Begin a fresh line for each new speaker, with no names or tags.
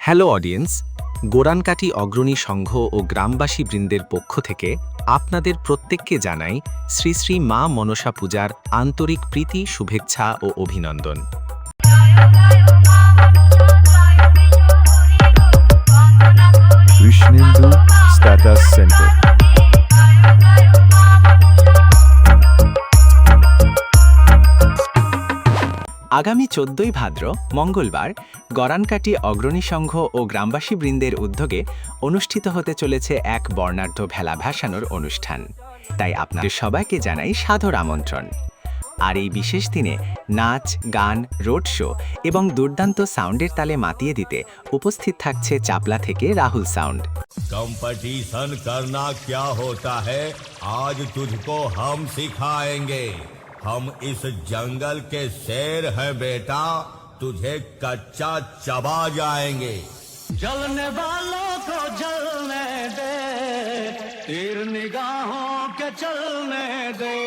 Hello audience, গোরানকাটি অগ্রণী সংঘ ও গ্রামবাসী বৃন্দের পক্ষ থেকে আপনাদের প্রত্যেককে জানাই শ্রী শ্রী মা মনসা পূজার আন্তরিক প্রীতি, শুভেচ্ছা ও অভিনন্দন।
Krishnendu status centre.
আগামী 14ই ভাদ্র মঙ্গলবার গরানকাটি অগ্রণী সংঘ ও গ্রামবাসী বৃন্দের উদ্যোগে অনুষ্ঠিত হতে চলেছে এক বর্ণাঢ্য ভেলা ভাসানোর অনুষ্ঠান। তাই আপনাদের সবাইকে জানাই সাদর আমন্ত্রণ। আর এই বিশেষ দিনে নাচ, গান, রোড শো এবং দুর্দান্ত সাউন্ডের তালে মাতিয়ে দিতে উপস্থিত থাকছে চাপলা থেকে রাহুল সাউন্ড।
कंपटीशन करना क्या होता है, आज तुझको हम सिखाएंगे। हम इस जंगल के शेर हैं बेटा, तुझे कच्चा चबा जाएंगे।
जलने वालों को जलने दे, तीर निगाहों के चलने दे।